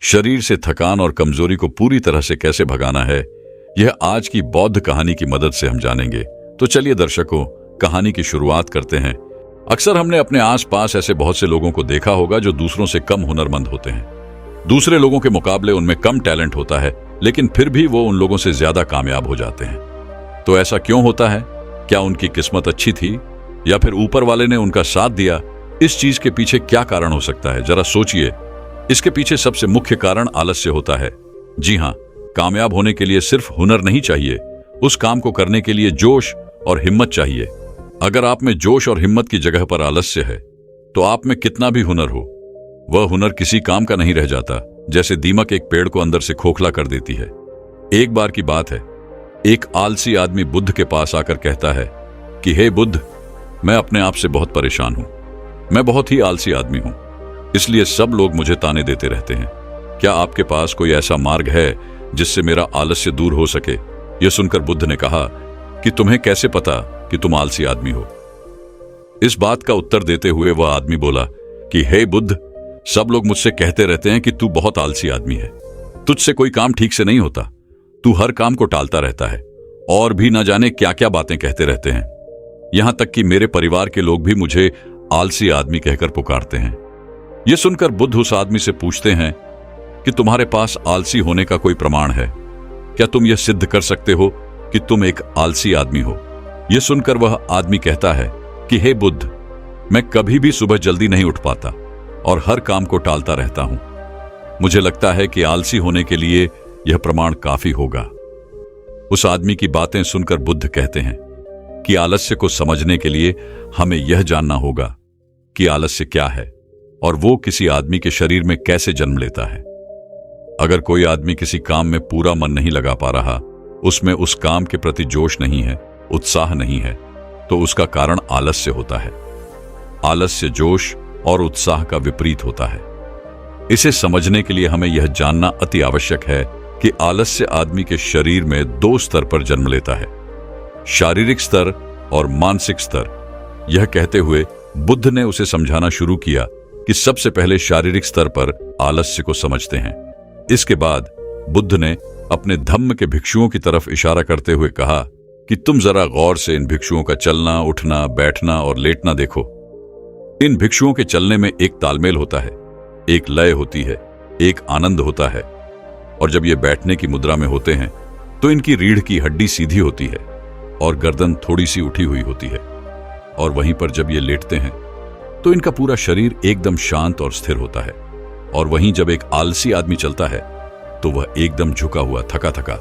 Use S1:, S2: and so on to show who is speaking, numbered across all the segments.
S1: शरीर से थकान और कमजोरी को पूरी तरह से कैसे भगाना है, यह आज की बौद्ध कहानी की मदद से हम जानेंगे। तो चलिए दर्शकों, कहानी की शुरुआत करते हैं। अक्सर हमने अपने आसपास ऐसे बहुत से लोगों को देखा होगा जो दूसरों से कम हुनरमंद होते हैं। दूसरे लोगों के मुकाबले उनमें कम टैलेंट होता है, लेकिन फिर भी वो उन लोगों से ज्यादा कामयाब हो जाते हैं। तो ऐसा क्यों होता है? क्या उनकी किस्मत अच्छी थी या फिर ऊपर वाले ने उनका साथ दिया? इस चीज के पीछे क्या कारण हो सकता है, जरा सोचिए। इसके पीछे सबसे मुख्य कारण आलस्य होता है। जी हाँ, कामयाब होने के लिए सिर्फ हुनर नहीं चाहिए, उस काम को करने के लिए जोश और हिम्मत चाहिए। अगर आप में जोश और हिम्मत की जगह पर आलस्य है, तो आप में कितना भी हुनर हो, वह हुनर किसी काम का नहीं रह जाता। जैसे दीमक एक पेड़ को अंदर से खोखला कर देती है। एक बार की बात है, एक आलसी आदमी बुद्ध के पास आकर कहता है कि हे बुद्ध, मैं अपने आप से बहुत परेशान हूं। मैं बहुत ही आलसी आदमी हूं, इसलिए सब लोग मुझे ताने देते रहते हैं। क्या आपके पास कोई ऐसा मार्ग है जिससे मेरा आलस्य दूर हो सके? यह सुनकर बुद्ध ने कहा कि तुम्हें कैसे पता कि तुम आलसी आदमी हो? इस बात का उत्तर देते हुए वह आदमी बोला कि हे बुद्ध, सब लोग मुझसे कहते रहते हैं कि तू बहुत आलसी आदमी है, तुझसे कोई काम ठीक से नहीं होता, तू हर काम को टालता रहता है और भी न जाने क्या क्या बातें कहते रहते हैं। यहां तक कि मेरे परिवार के लोग भी मुझे आलसी आदमी कहकर पुकारते हैं। यह सुनकर बुद्ध उस आदमी से पूछते हैं कि तुम्हारे पास आलसी होने का कोई प्रमाण है? क्या तुम यह सिद्ध कर सकते हो कि तुम एक आलसी आदमी हो? यह सुनकर वह आदमी कहता है कि हे बुद्ध, मैं कभी भी सुबह जल्दी नहीं उठ पाता और हर काम को टालता रहता हूं। मुझे लगता है कि आलसी होने के लिए यह प्रमाण काफी होगा। उस आदमी की बातें सुनकर बुद्ध कहते हैं कि आलस्य को समझने के लिए हमें यह जानना होगा कि आलस्य क्या है और वो किसी आदमी के शरीर में कैसे जन्म लेता है। अगर कोई आदमी किसी काम में पूरा मन नहीं लगा पा रहा, उसमें उस काम के प्रति जोश नहीं है, उत्साह नहीं है, तो उसका कारण आलस्य होता है। आलस्य जोश और उत्साह का विपरीत होता है। इसे समझने के लिए हमें यह जानना अति आवश्यक है कि आलस्य आदमी के शरीर में दो स्तर पर जन्म लेता है, शारीरिक स्तर और मानसिक स्तर। यह कहते हुए बुद्ध ने उसे समझाना शुरू किया कि सबसे पहले शारीरिक स्तर पर आलस्य को समझते हैं। इसके बाद बुद्ध ने अपने धम्म के भिक्षुओं की तरफ इशारा करते हुए कहा कि तुम जरा गौर से इन भिक्षुओं का चलना, उठना, बैठना और लेटना देखो। इन भिक्षुओं के चलने में एक तालमेल होता है, एक लय होती है, एक आनंद होता है। और जब ये बैठने की मुद्रा में होते हैं तो इनकी रीढ़ की हड्डी सीधी होती है और गर्दन थोड़ी सी उठी हुई होती है। और वहीं पर जब ये लेटते हैं तो इनका पूरा शरीर एकदम शांत और स्थिर होता है। और वहीं जब एक आलसी आदमी चलता है तो वह एकदम झुका हुआ, थका थका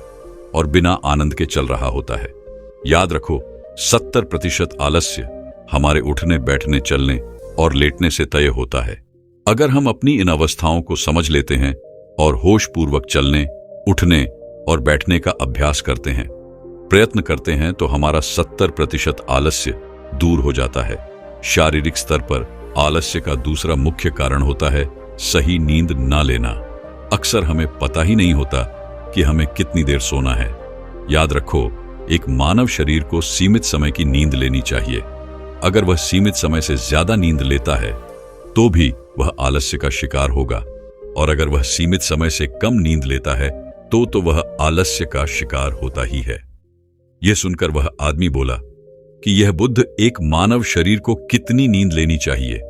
S1: और बिना आनंद के चल रहा होता है। याद रखो, 70% आलस्य हमारे उठने, बैठने, चलने और लेटने से तय होता है। अगर हम अपनी इन अवस्थाओं को समझ लेते हैं और होश पूर्वक चलने, उठने और बैठने का अभ्यास करते हैं, प्रयत्न करते हैं, तो हमारा 70% आलस्य दूर हो जाता है। शारीरिक स्तर पर आलस्य का दूसरा मुख्य कारण होता है सही नींद ना लेना। अक्सर हमें पता ही नहीं होता कि हमें कितनी देर सोना है। याद रखो, एक मानव शरीर को सीमित समय की नींद लेनी चाहिए। अगर वह सीमित समय से ज्यादा नींद लेता है तो भी वह आलस्य का शिकार होगा, और अगर वह सीमित समय से कम नींद लेता है तो वह आलस्य का शिकार होता ही है। यह सुनकर वह आदमी बोला कि यह बुद्ध, एक मानव शरीर को कितनी नींद लेनी चाहिए?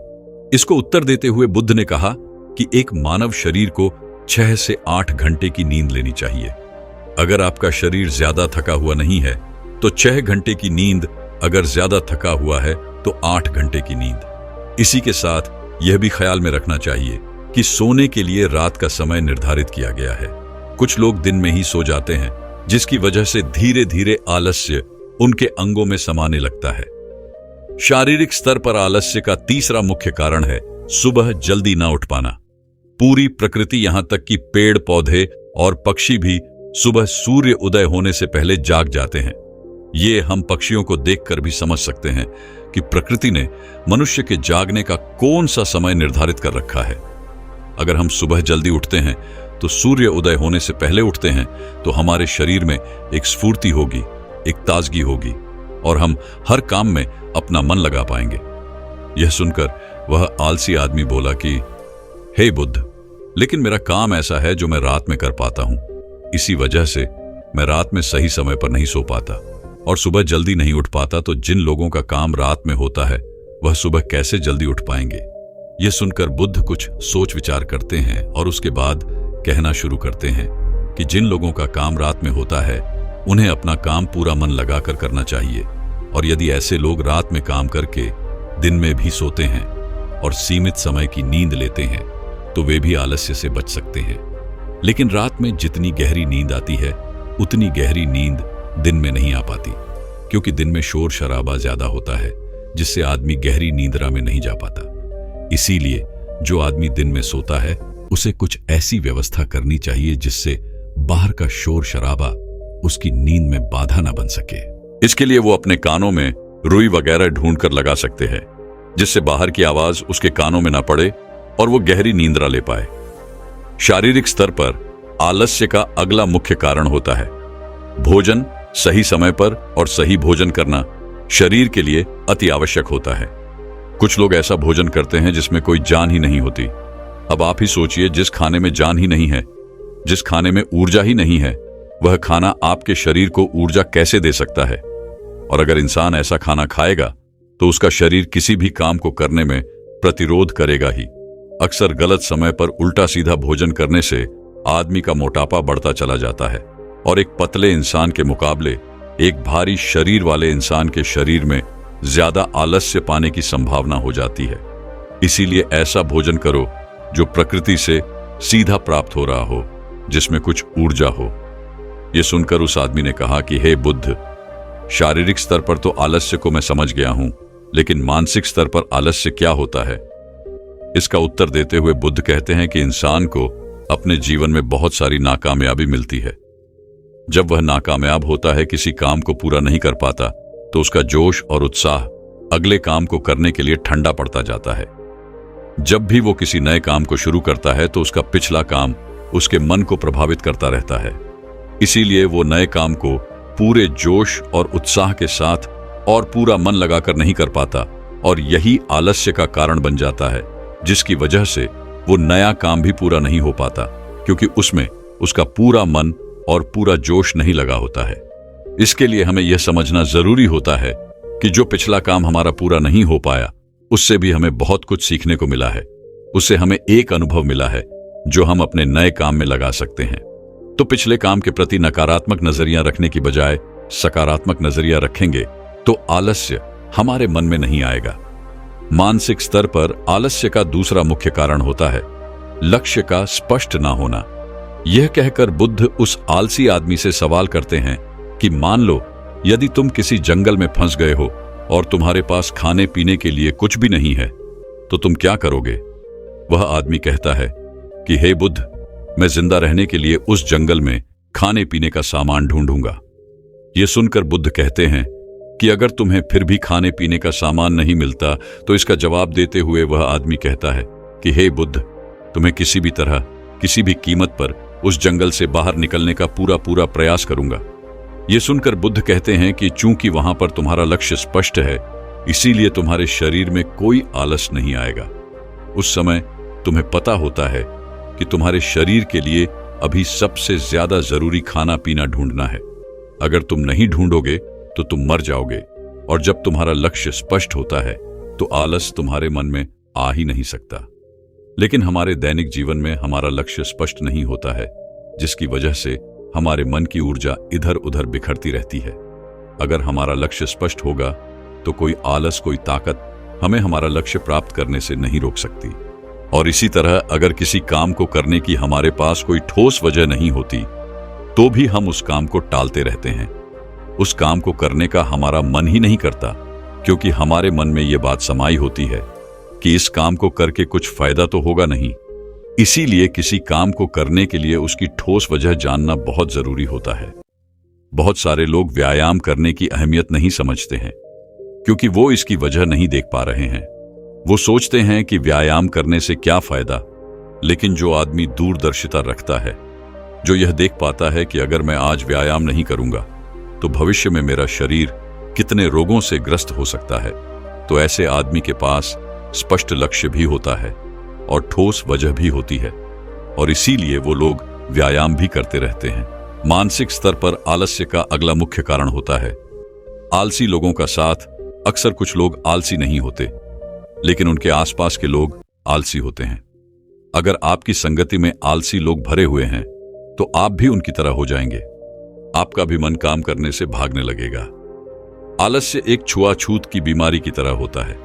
S1: इसको उत्तर देते हुए बुद्ध ने कहा कि एक मानव शरीर को 6 से 8 घंटे की नींद लेनी चाहिए। अगर आपका शरीर ज्यादा थका हुआ नहीं है तो 6 घंटे की नींद, अगर ज्यादा थका हुआ है तो 8 घंटे की नींद। इसी के साथ यह भी ख्याल में रखना चाहिए कि सोने के लिए रात का समय निर्धारित किया गया है। कुछ लोग दिन में ही सो जाते हैं, जिसकी वजह से धीरे धीरे आलस्य उनके अंगों में समाने लगता है। शारीरिक स्तर पर आलस्य का तीसरा मुख्य कारण है सुबह जल्दी ना उठ पाना। पूरी प्रकृति, यहां तक कि पेड़ पौधे और पक्षी भी सुबह सूर्य उदय होने से पहले जाग जाते हैं। ये हम पक्षियों को देखकर भी समझ सकते हैं कि प्रकृति ने मनुष्य के जागने का कौन सा समय निर्धारित कर रखा है। अगर हम सुबह जल्दी उठते हैं तो सूर्य उदय होने से पहले उठते हैं तो हमारे शरीर में एक स्फूर्ति होगी, एक ताजगी होगी और हम हर काम में अपना मन लगा पाएंगे। यह सुनकर वह आलसी आदमी बोला कि हे बुद्ध, लेकिन मेरा काम ऐसा है जो मैं रात में कर पाता हूं। इसी वजह से मैं रात में सही समय पर नहीं सो पाता और सुबह जल्दी नहीं उठ पाता। तो जिन लोगों का काम रात में होता है वह सुबह कैसे जल्दी उठ पाएंगे? यह सुनकर बुद्ध कुछ सोच विचार करते हैं और उसके बाद कहना शुरू करते हैं कि जिन लोगों का काम रात में होता है उन्हें अपना काम पूरा मन लगाकर करना चाहिए, और यदि ऐसे लोग रात में काम करके दिन में भी सोते हैं और सीमित समय की नींद लेते हैं तो वे भी आलस्य से बच सकते हैं। लेकिन रात में जितनी गहरी नींद आती है उतनी गहरी नींद दिन में नहीं आ पाती, क्योंकि दिन में शोर शराबा ज्यादा होता है जिससे आदमी गहरी नींदरा में नहीं जा पाता। इसीलिए जो आदमी दिन में सोता है उसे कुछ ऐसी व्यवस्था करनी चाहिए जिससे बाहर का शोर शराबा उसकी नींद में बाधा ना बन सके। इसके लिए वो अपने कानों में रुई वगैरह ढूंढकर लगा सकते हैं जिससे बाहर की आवाज उसके कानों में ना पड़े और वो गहरी नींदरा ले पाए। शारीरिक स्तर पर आलस्य का अगला मुख्य कारण होता है भोजन। सही समय पर और सही भोजन करना शरीर के लिए अति आवश्यक होता है। कुछ लोग ऐसा भोजन करते हैं जिसमें कोई जान ही नहीं होती। अब आप ही सोचिए, जिस खाने में जान ही नहीं है, जिस खाने में ऊर्जा ही नहीं है, वह खाना आपके शरीर को ऊर्जा कैसे दे सकता है? और अगर इंसान ऐसा खाना खाएगा तो उसका शरीर किसी भी काम को करने में प्रतिरोध करेगा ही। अक्सर गलत समय पर उल्टा सीधा भोजन करने से आदमी का मोटापा बढ़ता चला जाता है और एक पतले इंसान के मुकाबले एक भारी शरीर वाले इंसान के शरीर में ज्यादा आलस्य पाने की संभावना हो जाती है। इसीलिए ऐसा भोजन करो जो प्रकृति से सीधा प्राप्त हो रहा हो, जिसमें कुछ ऊर्जा हो। यह सुनकर उस आदमी ने कहा कि हे बुद्ध, शारीरिक स्तर पर तो आलस्य को मैं समझ गया हूं, लेकिन मानसिक स्तर पर आलस्य क्या होता है? इसका उत्तर देते हुए बुद्ध कहते हैं कि इंसान को अपने जीवन में बहुत सारी नाकामयाबी मिलती है। जब वह नाकामयाब होता है, किसी काम को पूरा नहीं कर पाता, तो उसका जोश और उत्साह अगले काम को करने के लिए ठंडा पड़ता जाता है। जब भी वो किसी नए काम को शुरू करता है तो उसका पिछला काम उसके मन को प्रभावित करता रहता है। इसीलिए वो नए काम को पूरे जोश और उत्साह के साथ और पूरा मन लगाकर नहीं कर पाता, और यही आलस्य का कारण बन जाता है, जिसकी वजह से वो नया काम भी पूरा नहीं हो पाता, क्योंकि उसमें उसका पूरा मन और पूरा जोश नहीं लगा होता है। इसके लिए हमें यह समझना जरूरी होता है कि जो पिछला काम हमारा पूरा नहीं हो पाया, उससे भी हमें बहुत कुछ सीखने को मिला है। उससे हमें एक अनुभव मिला है जो हम अपने नए काम में लगा सकते हैं। तो पिछले काम के प्रति नकारात्मक नजरिया रखने की बजाय सकारात्मक नजरिया रखेंगे तो आलस्य हमारे मन में नहीं आएगा। मानसिक स्तर पर आलस्य का दूसरा मुख्य कारण होता है लक्ष्य का स्पष्ट ना होना। यह कहकर बुद्ध उस आलसी आदमी से सवाल करते हैं कि मान लो यदि तुम किसी जंगल में फंस गए हो और तुम्हारे पास खाने पीने के लिए कुछ भी नहीं है, तो तुम क्या करोगे? वह आदमी कहता है कि हे बुद्ध, मैं जिंदा रहने के लिए उस जंगल में खाने पीने का सामान ढूंढूंगा। यह सुनकर बुद्ध कहते हैं कि अगर तुम्हें फिर भी खाने पीने का सामान नहीं मिलता, तो इसका जवाब देते हुए वह आदमी कहता है कि हे बुद्ध, तुम्हें किसी भी तरह किसी भी कीमत पर उस जंगल से बाहर निकलने का पूरा प्रयास करूंगा। यह सुनकर बुद्ध कहते हैं कि चूंकि वहां पर तुम्हारा लक्ष्य स्पष्ट है, इसीलिए तुम्हारे शरीर में कोई आलस नहीं आएगा। उस समय तुम्हें पता होता है कि तुम्हारे शरीर के लिए अभी सबसे ज्यादा जरूरी खाना पीना ढूंढना है। अगर तुम नहीं ढूंढोगे तो तुम मर जाओगे, और जब तुम्हारा लक्ष्य स्पष्ट होता है तो आलस तुम्हारे मन में आ ही नहीं सकता। लेकिन हमारे दैनिक जीवन में हमारा लक्ष्य स्पष्ट नहीं होता है, जिसकी वजह से हमारे मन की ऊर्जा इधर उधर बिखरती रहती है। अगर हमारा लक्ष्य स्पष्ट होगा तो कोई आलस, कोई ताकत हमें हमारा लक्ष्य प्राप्त करने से नहीं रोक सकती। और इसी तरह अगर किसी काम को करने की हमारे पास कोई ठोस वजह नहीं होती, तो भी हम उस काम को टालते रहते हैं। उस काम को करने का हमारा मन ही नहीं करता, क्योंकि हमारे मन में यह बात समाई होती है कि इस काम को करके कुछ फायदा तो होगा नहीं। इसीलिए किसी काम को करने के लिए उसकी ठोस वजह जानना बहुत जरूरी होता है। बहुत सारे लोग व्यायाम करने की अहमियत नहीं समझते हैं, क्योंकि वो इसकी वजह नहीं देख पा रहे हैं। वो सोचते हैं कि व्यायाम करने से क्या फायदा, लेकिन जो आदमी दूरदर्शिता रखता है, जो यह देख पाता है कि अगर मैं आज व्यायाम नहीं करूंगा तो भविष्य में मेरा शरीर कितने रोगों से ग्रस्त हो सकता है, तो ऐसे आदमी के पास स्पष्ट लक्ष्य भी होता है और ठोस वजह भी होती है। और इसीलिए वो लोग व्यायाम भी करते रहते हैं। मानसिक स्तर पर आलस्य का अगला मुख्य कारण होता है आलसी लोगों का साथ। अक्सर कुछ लोग आलसी नहीं होते, लेकिन उनके आसपास के लोग आलसी होते हैं। अगर आपकी संगति में आलसी लोग भरे हुए हैं तो आप भी उनकी तरह हो जाएंगे। आपका भी मन काम करने से भागने लगेगा। आलस्य एक छुआछूत की बीमारी की तरह होता है।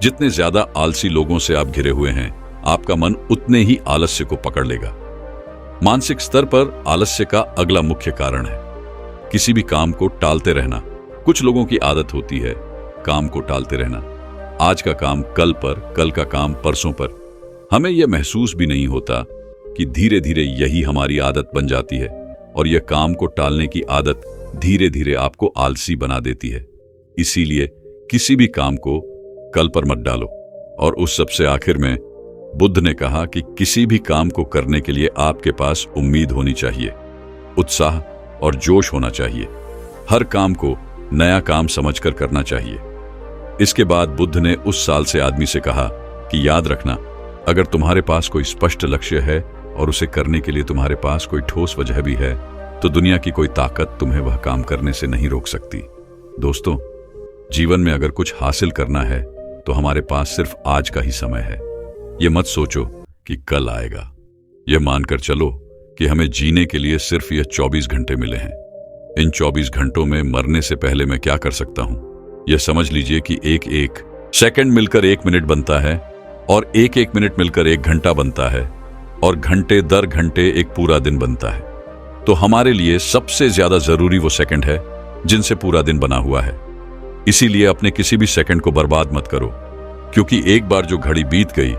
S1: जितने ज्यादा आलसी लोगों से आप घिरे हुए हैं, आपका मन उतने ही आलस्य को पकड़ लेगा। मानसिक स्तर पर आलस्य का अगला मुख्य कारण है किसी भी काम को टालते रहना। कुछ लोगों की आदत होती है काम को टालते रहना। आज का काम कल पर, कल का काम परसों पर। हमें यह महसूस भी नहीं होता कि धीरे धीरे यही हमारी आदत बन जाती है, और यह काम को टालने की आदत धीरे धीरे आपको आलसी बना देती है। इसीलिए किसी भी काम को कल पर मत डालो। और उस सबसे आखिर में बुद्ध ने कहा कि किसी भी काम को करने के लिए आपके पास उम्मीद होनी चाहिए, उत्साह और जोश होना चाहिए। हर काम को नया काम समझकर करना चाहिए। इसके बाद बुद्ध ने उस साल से आदमी से कहा कि याद रखना, अगर तुम्हारे पास कोई स्पष्ट लक्ष्य है और उसे करने के लिए तुम्हारे पास कोई ठोस वजह भी है, तो दुनिया की कोई ताकत तुम्हें वह काम करने से नहीं रोक सकती। दोस्तों, जीवन में अगर कुछ हासिल करना है तो हमारे पास सिर्फ आज का ही समय है। ये मत सोचो कि कल आएगा। यह मानकर चलो कि हमें जीने के लिए सिर्फ ये 24 घंटे मिले हैं। इन 24 घंटों में मरने से पहले मैं क्या कर सकता हूं, यह समझ लीजिए कि एक एक सेकंड मिलकर 1 मिनट बनता है, और एक एक मिनट मिलकर 1 घंटा बनता है, और घंटे दर घंटे एक पूरा दिन बनता है। तो हमारे लिए सबसे ज्यादा जरूरी वो सेकंड है जिनसे पूरा दिन बना हुआ है। इसीलिए अपने किसी भी सेकंड को बर्बाद मत करो, क्योंकि एक बार जो घड़ी बीत गई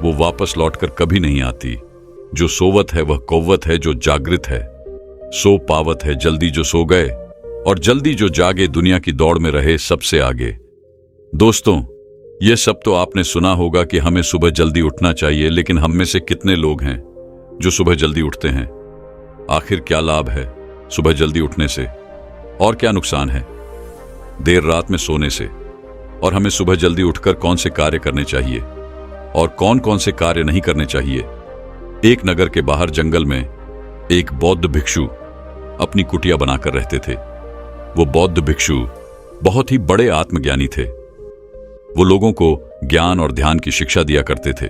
S1: वो वापस लौटकर कभी नहीं आती। जो सोवत है वह कौवत है जो जागृत है। सो पावत है जल्दी जो सो गए, और जल्दी जो जागे दुनिया की दौड़ में रहे सबसे आगे। दोस्तों, यह सब तो आपने सुना होगा कि हमें सुबह जल्दी उठना चाहिए, लेकिन हम में से कितने लोग हैं जो सुबह जल्दी उठते हैं? आखिर क्या लाभ है सुबह जल्दी उठने से, और क्या नुकसान है देर रात में सोने से? और हमें सुबह जल्दी उठकर कौन से कार्य करने चाहिए और कौन कौन से कार्य नहीं करने चाहिए? एक नगर के बाहर जंगल में एक बौद्ध भिक्षु अपनी कुटिया बनाकर रहते थे। वो बौद्ध भिक्षु बहुत ही बड़े आत्मज्ञानी थे। वो लोगों को ज्ञान और ध्यान की शिक्षा दिया करते थे।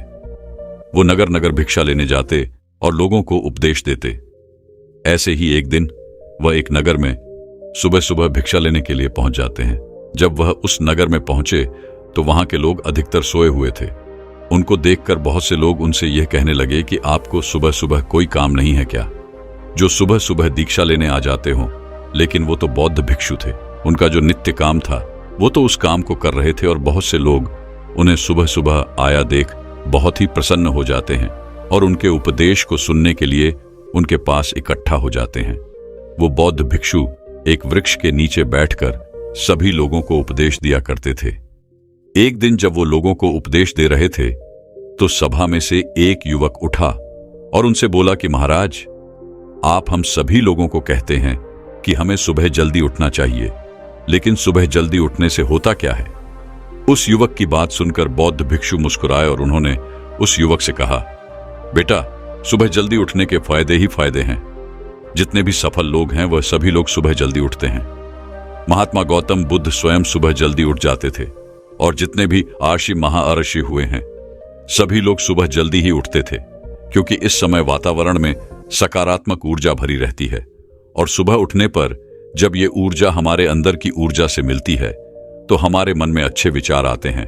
S1: वो नगर नगर भिक्षा लेने जाते और लोगों को उपदेश देते। ऐसे ही एक दिन वह एक नगर में सुबह सुबह भिक्षा लेने के लिए पहुंच जाते हैं। जब वह उस नगर में पहुंचे तो वहां के लोग अधिकतर सोए हुए थे। उनको देखकर बहुत से लोग उनसे यह कहने लगे कि आपको सुबह सुबह कोई काम नहीं है क्या, जो सुबह सुबह दीक्षा लेने आ जाते हो? लेकिन वो तो बौद्ध भिक्षु थे। उनका जो नित्य काम था वो तो उस काम को कर रहे थे, और बहुत से लोग उन्हें सुबह सुबह आया देख बहुत ही प्रसन्न हो जाते हैं और उनके उपदेश को सुनने के लिए उनके पास इकट्ठा हो जाते हैं। वो बौद्ध भिक्षु एक वृक्ष के नीचे बैठकर सभी लोगों को उपदेश दिया करते थे। एक दिन जब वो लोगों को उपदेश दे रहे थे तो सभा में से एक युवक उठा और उनसे बोला कि महाराज, आप हम सभी लोगों को कहते हैं कि हमें सुबह जल्दी उठना चाहिए, लेकिन सुबह जल्दी उठने से होता क्या है? उस युवक की बात सुनकर बौद्ध भिक्षु मुस्कुराए और उन्होंने उस युवक से कहा, बेटा, सुबह जल्दी उठने के फायदे ही फायदे हैं। जितने भी सफल लोग हैं वह सभी लोग सुबह जल्दी उठते हैं। महात्मा गौतम बुद्ध स्वयं सुबह जल्दी उठ जाते थे, और जितने भी आर्षि महाआर्षि हुए हैं सभी लोग सुबह जल्दी ही उठते थे, क्योंकि इस समय वातावरण में सकारात्मक ऊर्जा भरी रहती है। और सुबह उठने पर जब ये ऊर्जा हमारे अंदर की ऊर्जा से मिलती है तो हमारे मन में अच्छे विचार आते हैं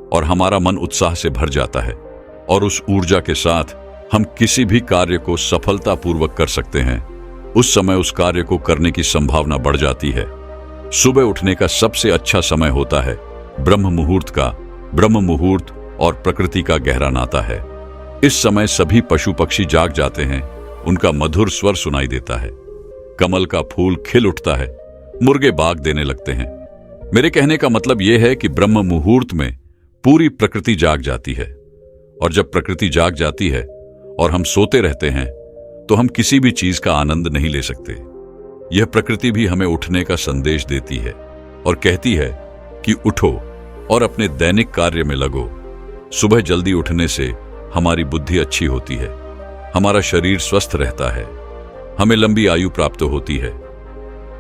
S1: और हमारा मन उत्साह से भर जाता है, और उस ऊर्जा के साथ हम किसी भी कार्य को सफलतापूर्वक कर सकते हैं। उस समय उस कार्य को करने की संभावना बढ़ जाती है। सुबह उठने का सबसे अच्छा समय होता है ब्रह्म मुहूर्त का। ब्रह्म मुहूर्त और प्रकृति का गहरा नाता है। इस समय सभी पशु पक्षी जाग जाते हैं, उनका मधुर स्वर सुनाई देता है, कमल का फूल खिल उठता है, मुर्गे बाग देने लगते हैं। मेरे कहने का मतलब यह है कि ब्रह्म मुहूर्त में पूरी प्रकृति जाग जाती है, और जब प्रकृति जाग जाती है और हम सोते रहते हैं तो हम किसी भी चीज का आनंद नहीं ले सकते। यह प्रकृति भी हमें उठने का संदेश देती है और कहती है कि उठो और अपने दैनिक कार्य में लगो। सुबह जल्दी उठने से हमारी बुद्धि अच्छी होती है, हमारा शरीर स्वस्थ रहता है, हमें लंबी आयु प्राप्त होती है।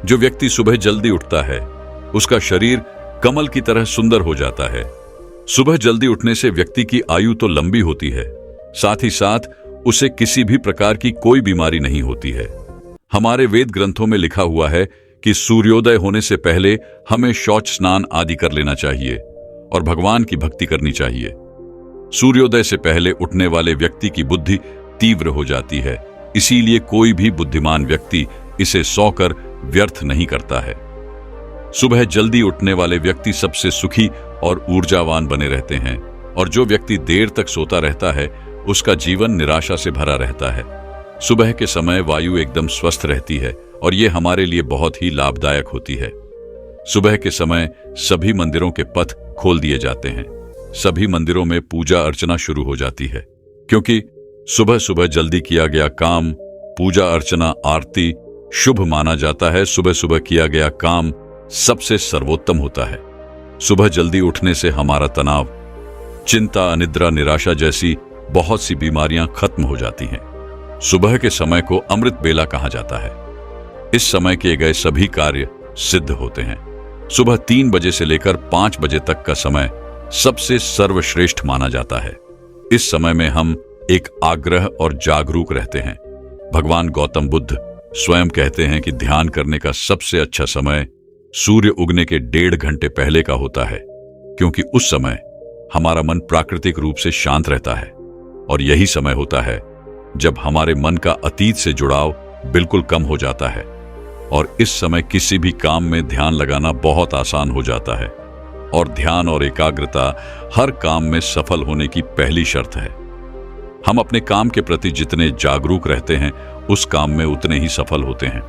S1: जो व्यक्ति सुबह जल्दी उठता है उसका शरीर कमल की तरह सुंदर हो जाता है। सुबह जल्दी उठने से व्यक्ति की आयु तो लंबी होती है, साथ ही साथ उसे किसी भी प्रकार की कोई बीमारी नहीं होती है। हमारे वेद ग्रंथों में लिखा हुआ है कि सूर्योदय होने से पहले हमें शौच स्नान आदि कर लेना चाहिए और भगवान की भक्ति करनी चाहिए। सूर्योदय से पहले उठने वाले व्यक्ति की बुद्धि तीव्र हो जाती है, इसीलिए कोई भी बुद्धिमान व्यक्ति इसे सोकर व्यर्थ नहीं करता है। सुबह जल्दी उठने वाले व्यक्ति सबसे सुखी और ऊर्जावान बने रहते हैं, और जो व्यक्ति देर तक सोता रहता है उसका जीवन निराशा से भरा रहता है। सुबह के समय वायु एकदम स्वस्थ रहती है और ये हमारे लिए बहुत ही लाभदायक होती है। सुबह के समय सभी मंदिरों के पथ खोल दिए जाते हैं, सभी मंदिरों में पूजा अर्चना शुरू हो जाती है, क्योंकि सुबह सुबह जल्दी किया गया काम, पूजा अर्चना, आरती शुभ माना जाता है। सुबह सुबह किया गया काम सबसे सर्वोत्तम होता है। सुबह जल्दी उठने से हमारा तनाव, चिंता, अनिद्रा, निराशा जैसी बहुत सी बीमारियां खत्म हो जाती हैं। सुबह के समय को अमृत बेला कहा जाता है। इस समय किए गए सभी कार्य सिद्ध होते हैं। सुबह 3 बजे से लेकर 5 बजे तक का समय सबसे सर्वश्रेष्ठ माना जाता है। इस समय में हम एक आग्रह और जागरूक रहते हैं। भगवान गौतम बुद्ध स्वयं कहते हैं कि ध्यान करने का सबसे अच्छा समय सूर्य उगने के 1.5 घंटे पहले का होता है, क्योंकि उस समय हमारा मन प्राकृतिक रूप से शांत रहता है, और यही समय होता है जब हमारे मन का अतीत से जुड़ाव बिल्कुल कम हो जाता है, और इस समय किसी भी काम में ध्यान लगाना बहुत आसान हो जाता है। और ध्यान और एकाग्रता हर काम में सफल होने की पहली शर्त है। हम अपने काम के प्रति जितने जागरूक रहते हैं उस काम में उतने ही सफल होते हैं।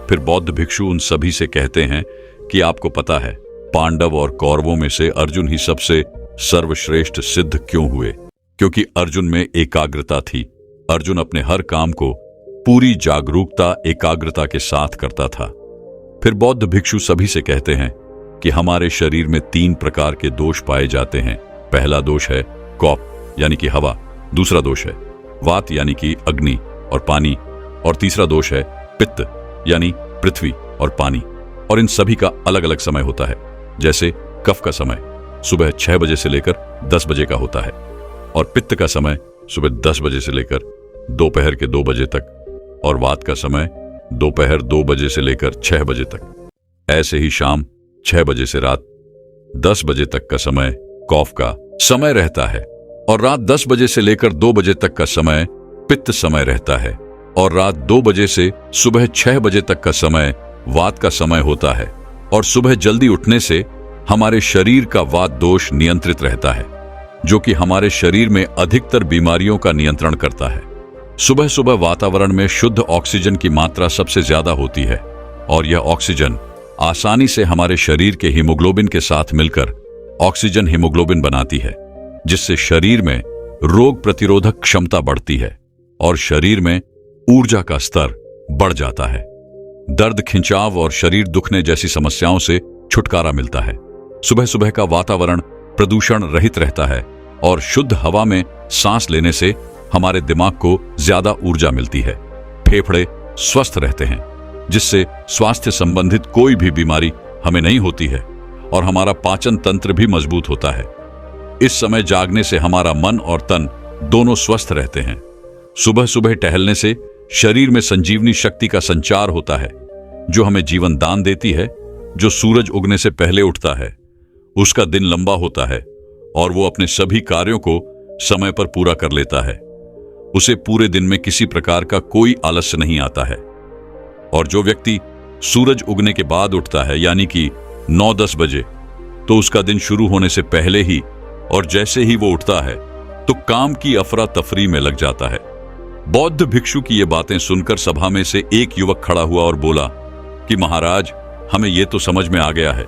S1: फिर बौद्ध भिक्षु उन सभी से कहते हैं कि आपको पता है पांडव और कौरवों में से अर्जुन ही सबसे सर्वश्रेष्ठ सिद्ध क्यों हुए? क्योंकि अर्जुन में एकाग्रता थी। अर्जुन अपने हर काम को पूरी जागरूकता, एकाग्रता के साथ करता था। फिर बौद्ध भिक्षु सभी से कहते हैं कि हमारे शरीर में 3 प्रकार के दोष पाए जाते हैं। पहला दोष है कौप यानी कि हवा, दूसरा दोष है वात यानी कि अग्नि और पानी, और तीसरा दोष है पित्त यानी पृथ्वी और पानी। और इन सभी का अलग अलग समय होता है। जैसे कफ का समय सुबह 6 बजे से लेकर 10 बजे का होता है, और पित्त का समय सुबह 10 बजे से लेकर दोपहर के 2 बजे तक, और वात का समय दोपहर 2 बजे से लेकर 6 बजे तक। ऐसे ही शाम 6 बजे से रात 10 बजे तक का समय कफ का समय रहता है, और रात 10 बजे से लेकर 2 बजे तक का समय पित्त समय रहता है, और रात 2 बजे से सुबह 6 बजे तक का समय वात का समय होता है। और सुबह जल्दी उठने से हमारे शरीर का वात दोष नियंत्रित रहता है, जो कि हमारे शरीर में अधिकतर बीमारियों का नियंत्रण करता है। सुबह सुबह वातावरण में शुद्ध ऑक्सीजन की मात्रा सबसे ज्यादा होती है, और यह ऑक्सीजन आसानी से हमारे शरीर के हीमोग्लोबिन के साथ मिलकर ऑक्सीजन हीमोग्लोबिन बनाती है, जिससे शरीर में रोग प्रतिरोधक क्षमता बढ़ती है और शरीर में ऊर्जा का स्तर बढ़ जाता है। दर्द, खिंचाव और शरीर दुखने जैसी समस्याओं से छुटकारा मिलता है। सुबह सुबह का वातावरण प्रदूषण रहित रहता है, और शुद्ध हवा में सांस लेने से हमारे दिमाग को ज्यादा ऊर्जा मिलती है। फेफड़े स्वस्थ रहते हैं, जिससे स्वास्थ्य संबंधित कोई भी बीमारी हमें नहीं होती है, और हमारा पाचन तंत्र भी मजबूत होता है। इस समय जागने से हमारा मन और तन दोनों स्वस्थ रहते हैं। सुबह सुबह टहलने से शरीर में संजीवनी शक्ति का संचार होता है, जो हमें जीवन दान देती है। जो सूरज उगने से पहले उठता है उसका दिन लंबा होता है, और वो अपने सभी कार्यों को समय पर पूरा कर लेता है। उसे पूरे दिन में किसी प्रकार का कोई आलस्य नहीं आता है। और जो व्यक्ति सूरज उगने के बाद उठता है यानी कि 9-10 बजे, तो उसका दिन शुरू होने से पहले ही और जैसे ही वो उठता है तो काम की अफरा तफरी में लग जाता है। बौद्ध भिक्षु की ये बातें सुनकर सभा में से एक युवक खड़ा हुआ और बोला कि महाराज, हमें ये तो समझ में आ गया है,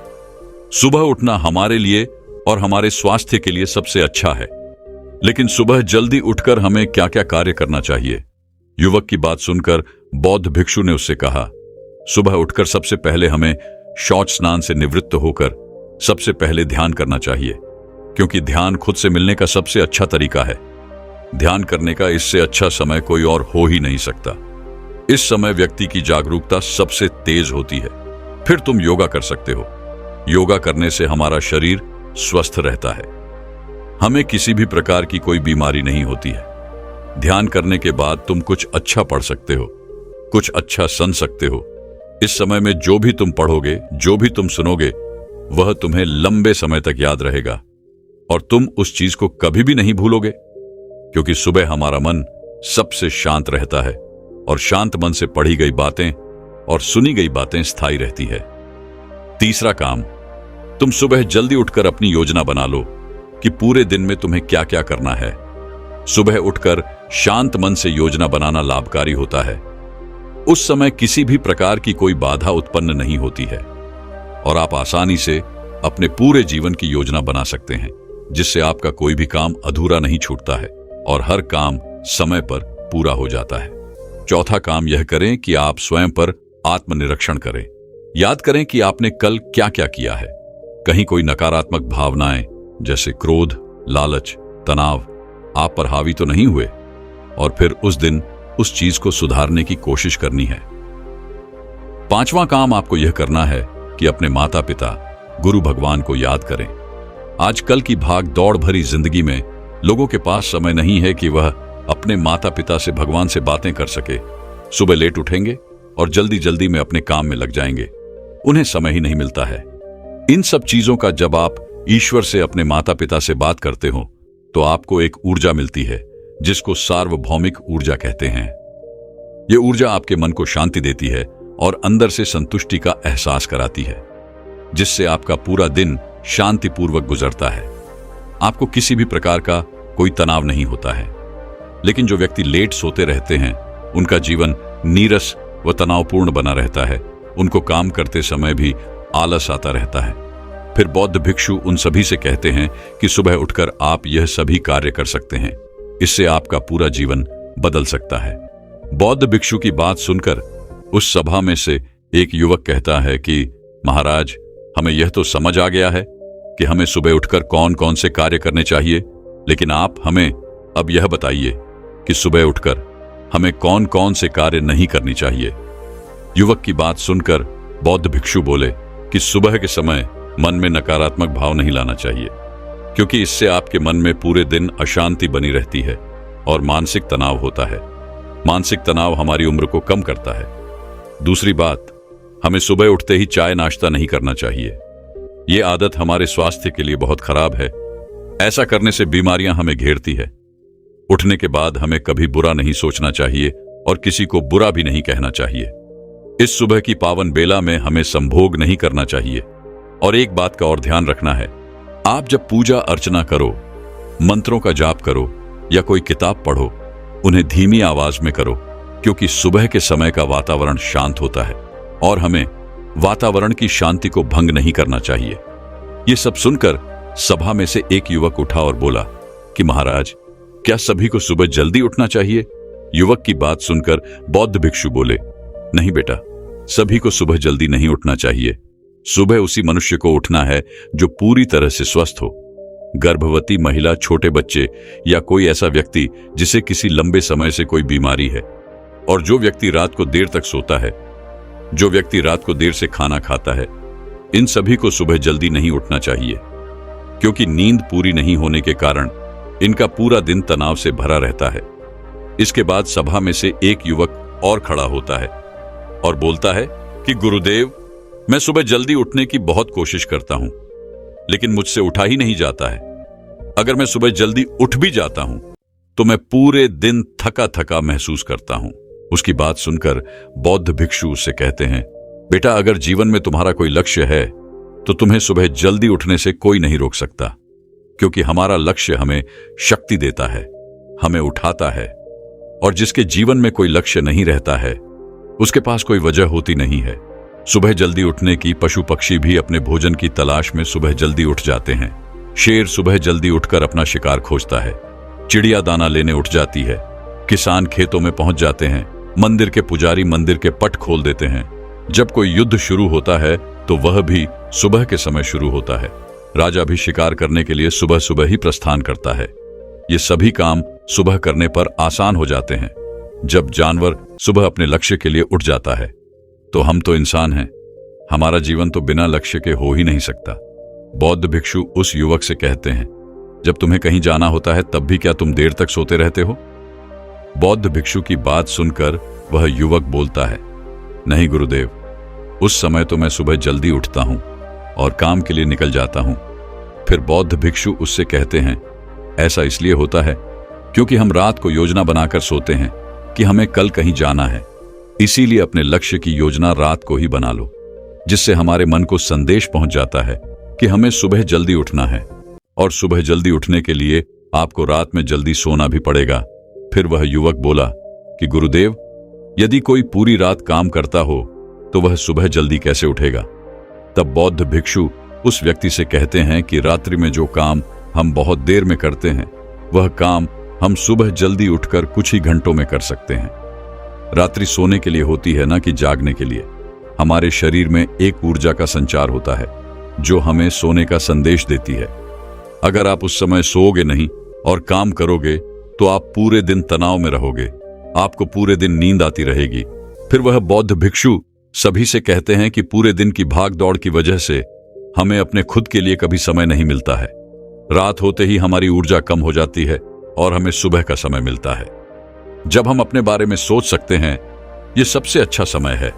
S1: सुबह उठना हमारे लिए और हमारे स्वास्थ्य के लिए सबसे अच्छा है, लेकिन सुबह जल्दी उठकर हमें क्या क्या कार्य करना चाहिए? युवक की बात सुनकर बौद्ध भिक्षु ने उससे कहा, सुबह उठकर सबसे पहले हमें शौच स्नान से निवृत्त होकर सबसे पहले ध्यान करना चाहिए, क्योंकि ध्यान खुद से मिलने का सबसे अच्छा तरीका है। ध्यान करने का इससे अच्छा समय कोई और हो ही नहीं सकता। इस समय व्यक्ति की जागरूकता सबसे तेज होती है। फिर तुम योगा कर सकते हो। योगा करने से हमारा शरीर स्वस्थ रहता है, हमें किसी भी प्रकार की कोई बीमारी नहीं होती है। ध्यान करने के बाद तुम कुछ अच्छा पढ़ सकते हो, कुछ अच्छा सुन सकते हो। इस समय में जो भी तुम पढ़ोगे, जो भी तुम सुनोगे, वह तुम्हें लंबे समय तक याद रहेगा और तुम उस चीज को कभी भी नहीं भूलोगे, क्योंकि सुबह हमारा मन सबसे शांत रहता है और शांत मन से पढ़ी गई बातें और सुनी गई बातें स्थायी रहती है। तीसरा काम, तुम सुबह जल्दी उठकर अपनी योजना बना लो कि पूरे दिन में तुम्हें क्या क्या करना है। सुबह उठकर शांत मन से योजना बनाना लाभकारी होता है। उस समय किसी भी प्रकार की कोई बाधा उत्पन्न नहीं होती है और आप आसानी से अपने पूरे जीवन की योजना बना सकते हैं, जिससे आपका कोई भी काम अधूरा नहीं छूटता है और हर काम समय पर पूरा हो जाता है। चौथा काम यह करें कि आप स्वयं पर आत्मनिरीक्षण करें। याद करें कि आपने कल क्या क्या किया है। कहीं कोई नकारात्मक भावनाएं जैसे क्रोध, लालच, तनाव आप पर हावी तो नहीं हुए, और फिर उस दिन उस चीज को सुधारने की कोशिश करनी है। पांचवां काम आपको यह करना है कि अपने माता पिता, गुरु भगवान को याद करें। आजकल की भाग दौड़ भरी जिंदगी में लोगों के पास समय नहीं है कि वह अपने माता पिता से, भगवान से बातें कर सके। सुबह लेट उठेंगे और जल्दी जल्दी में अपने काम में लग जाएंगे, उन्हें समय ही नहीं मिलता है। इन सब चीजों का जब आप ईश्वर से, अपने माता पिता से बात करते हो तो आपको एक ऊर्जा मिलती है जिसको सार्वभौमिक ऊर्जा कहते हैं। यह ऊर्जा आपके मन को शांति देती है और अंदर से संतुष्टि का एहसास कराती है, जिससे आपका पूरा दिन शांतिपूर्वक गुजरता है। आपको किसी भी प्रकार का कोई तनाव नहीं होता है। लेकिन जो व्यक्ति लेट सोते रहते हैं उनका जीवन नीरस व तनावपूर्ण बना रहता है। उनको काम करते समय भी आलस आता रहता है। फिर बौद्ध भिक्षु उन सभी से कहते हैं कि सुबह उठकर आप यह सभी कार्य कर सकते हैं। इससे आपका पूरा जीवन बदल सकता है। बौद्ध भिक्षु की बात सुनकर उस सभा में से एक युवक कहता है कि महाराज, हमें यह तो समझ आ गया है कि हमें सुबह उठकर कौन कौन से कार्य करने चाहिए, लेकिन आप हमें अब यह बताइए कि सुबह उठकर हमें कौन कौन से कार्य नहीं करनी चाहिए। युवक की बात सुनकर बौद्ध भिक्षु बोले कि सुबह के समय मन में नकारात्मक भाव नहीं लाना चाहिए, क्योंकि इससे आपके मन में पूरे दिन अशांति बनी रहती है और मानसिक तनाव होता है। मानसिक तनाव हमारी उम्र को कम करता है। दूसरी बात, हमें सुबह उठते ही चाय नाश्ता नहीं करना चाहिए। ये आदत हमारे स्वास्थ्य के लिए बहुत खराब है। ऐसा करने से बीमारियां हमें घेरती है। उठने के बाद हमें कभी बुरा नहीं सोचना चाहिए और किसी को बुरा भी नहीं कहना चाहिए। इस सुबह की पावन बेला में हमें संभोग नहीं करना चाहिए। और एक बात का और ध्यान रखना है, आप जब पूजा अर्चना करो, मंत्रों का जाप करो या कोई किताब पढ़ो, उन्हें धीमी आवाज में करो, क्योंकि सुबह के समय का वातावरण शांत होता है और हमें वातावरण की शांति को भंग नहीं करना चाहिए। ये सब सुनकर सभा में से एक युवक उठा और बोला कि महाराज, क्या सभी को सुबह जल्दी उठना चाहिए? युवक की बात सुनकर बौद्ध भिक्षु बोले, नहीं बेटा, सभी को सुबह जल्दी नहीं उठना चाहिए। सुबह उसी मनुष्य को उठना है जो पूरी तरह से स्वस्थ हो। गर्भवती महिला, छोटे बच्चे या कोई ऐसा व्यक्ति जिसे किसी लंबे समय से कोई बीमारी है, और जो व्यक्ति रात को देर तक सोता है, जो व्यक्ति रात को देर से खाना खाता है, इन सभी को सुबह जल्दी नहीं उठना चाहिए, क्योंकि नींद पूरी नहीं होने के कारण इनका पूरा दिन तनाव से भरा रहता है। इसके बाद सभा में से एक युवक और खड़ा होता है और बोलता है कि गुरुदेव, मैं सुबह जल्दी उठने की बहुत कोशिश करता हूं, लेकिन मुझसे उठा ही नहीं जाता है। अगर मैं सुबह जल्दी उठ भी जाता हूं तो मैं पूरे दिन थका थका महसूस करता हूं। उसकी बात सुनकर बौद्ध भिक्षु उससे कहते हैं, बेटा, अगर जीवन में तुम्हारा कोई लक्ष्य है तो तुम्हें सुबह जल्दी उठने से कोई नहीं रोक सकता, क्योंकि हमारा लक्ष्य हमें शक्ति देता है, हमें उठाता है। और जिसके जीवन में कोई लक्ष्य नहीं रहता है, उसके पास कोई वजह होती नहीं है। सुबह जल्दी उठने की पशु पक्षी भी अपने भोजन की तलाश में सुबह जल्दी उठ जाते हैं। शेर सुबह जल्दी उठकर अपना शिकार खोजता है। चिड़िया दाना लेने उठ जाती है। किसान खेतों में पहुंच जाते हैं। मंदिर के पुजारी मंदिर के पट खोल देते हैं। जब कोई युद्ध शुरू होता है तो वह भी सुबह के समय शुरू होता है। राजा भी शिकार करने के लिए सुबह सुबह ही प्रस्थान करता है। ये सभी काम सुबह करने पर आसान हो जाते हैं। जब जानवर सुबह अपने लक्ष्य के लिए उठ जाता है तो हम तो इंसान हैं, हमारा जीवन तो बिना लक्ष्य के हो ही नहीं सकता। बौद्ध भिक्षु उस युवक से कहते हैं, जब तुम्हें कहीं जाना होता है तब भी क्या तुम देर तक सोते रहते हो? बौद्ध भिक्षु की बात सुनकर वह युवक बोलता है, नहीं गुरुदेव, उस समय तो मैं सुबह जल्दी उठता हूं और काम के लिए निकल जाता हूं। फिर बौद्ध भिक्षु उससे कहते हैं, ऐसा इसलिए होता है क्योंकि हम रात को योजना बनाकर सोते हैं कि हमें कल कहीं जाना है। इसीलिए अपने लक्ष्य की योजना रात को ही बना लो, जिससे हमारे मन को संदेश पहुंच जाता है कि हमें सुबह जल्दी उठना है। और सुबह जल्दी उठने के लिए आपको रात में जल्दी सोना भी पड़ेगा। फिर वह युवक बोला कि गुरुदेव, यदि कोई पूरी रात काम करता हो तो वह सुबह जल्दी कैसे उठेगा? तब बौद्ध भिक्षु उस व्यक्ति से कहते हैं कि रात्रि में जो काम हम बहुत देर में करते हैं वह काम हम सुबह जल्दी उठकर कुछ ही घंटों में कर सकते हैं। रात्रि सोने के लिए होती है, ना कि जागने के लिए। हमारे शरीर में एक ऊर्जा का संचार होता है जो हमें सोने का संदेश देती है। अगर आप उस समय सोओगे नहीं और काम करोगे तो आप पूरे दिन तनाव में रहोगे, आपको पूरे दिन नींद आती रहेगी। फिर वह बौद्ध भिक्षु सभी से कहते हैं कि पूरे दिन की भाग दौड़ की वजह से हमें अपने खुद के लिए कभी समय नहीं मिलता है। रात होते ही हमारी ऊर्जा कम हो जाती है और हमें सुबह का समय मिलता है, जब हम अपने बारे में सोच सकते हैं। यह सबसे अच्छा समय है।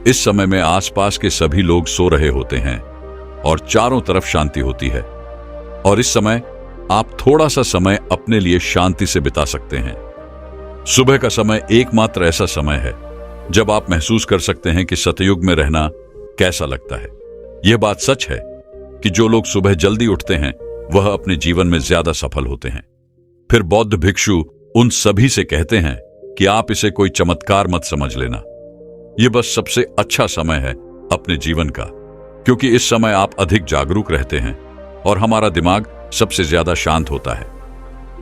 S1: इस समय में आसपास के सभी लोग सो रहे होते हैं और चारों तरफ शांति होती है। और इस समय आप थोड़ा सा समय अपने लिए शांति से बिता सकते हैं। सुबह का समय एकमात्र ऐसा समय है जब आप महसूस कर सकते हैं कि सतयुग में रहना कैसा लगता है। यह बात सच है कि जो लोग सुबह जल्दी उठते हैं वह अपने जीवन में ज्यादा सफल होते हैं। फिर बौद्ध भिक्षु उन सभी से कहते हैं कि आप इसे कोई चमत्कार मत समझ लेना, यह बस सबसे अच्छा समय है अपने जीवन का, क्योंकि इस समय आप अधिक जागरूक रहते हैं और हमारा दिमाग सबसे ज्यादा शांत होता है।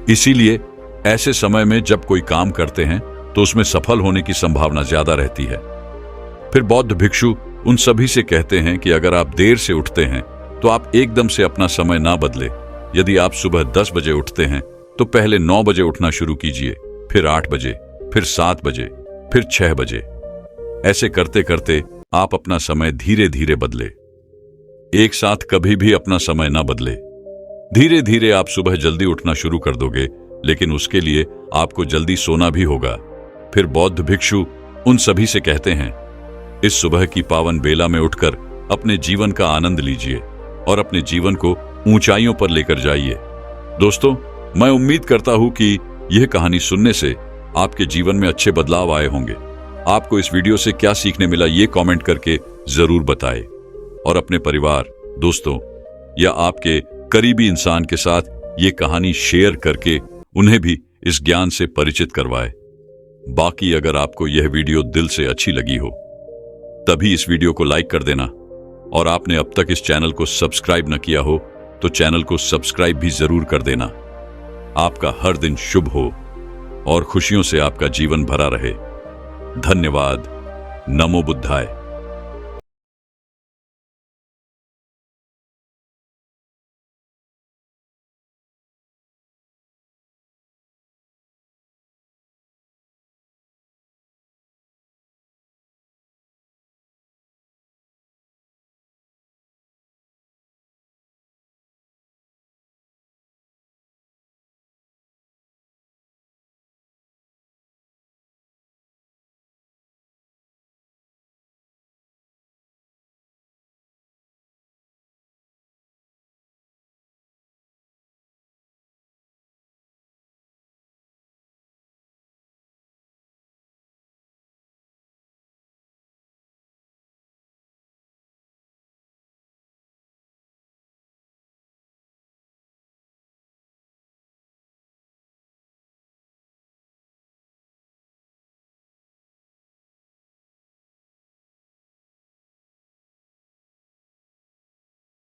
S1: इसीलिए ऐसे समय में जब कोई काम करते हैं तो उसमें सफल होने की संभावना ज्यादा रहती है। फिर बौद्ध भिक्षु उन सभी से कहते हैं कि अगर आप देर से उठते हैं तो आप एकदम से अपना समय ना बदले। यदि आप सुबह 10 बजे उठते हैं तो पहले 9 बजे उठना शुरू कीजिए, फिर 8 बजे, फिर 7 बजे, फिर 6 बजे। ऐसे करते करते आप अपना समय धीरे धीरे बदले। एक साथ कभी भी अपना समय ना बदले। धीरे धीरे आप सुबह जल्दी उठना शुरू कर दोगे, लेकिन उसके लिए आपको जल्दी सोना भी होगा। फिर बौद्ध भिक्षु उन सभी से कहते हैं, इस सुबह की पावन बेला में उठकर अपने जीवन का आनंद लीजिए और अपने जीवन को ऊंचाइयों पर लेकर जाइए। दोस्तों, मैं उम्मीद करता हूं कि यह कहानी सुनने से आपके जीवन में अच्छे बदलाव आए होंगे। आपको इस वीडियो से क्या सीखने मिला ये कमेंट करके जरूर बताएं और अपने परिवार, दोस्तों या आपके करीबी इंसान के साथ ये कहानी शेयर करके उन्हें भी इस ज्ञान से परिचित करवाएं। बाकी अगर आपको यह वीडियो दिल से अच्छी लगी हो तभी इस वीडियो को लाइक कर देना, और आपने अब तक इस चैनल को सब्सक्राइब न किया हो तो चैनल को सब्सक्राइब भी जरूर कर देना। आपका हर दिन शुभ हो और खुशियों से आपका जीवन भरा रहे। धन्यवाद। नमो बुद्धाय।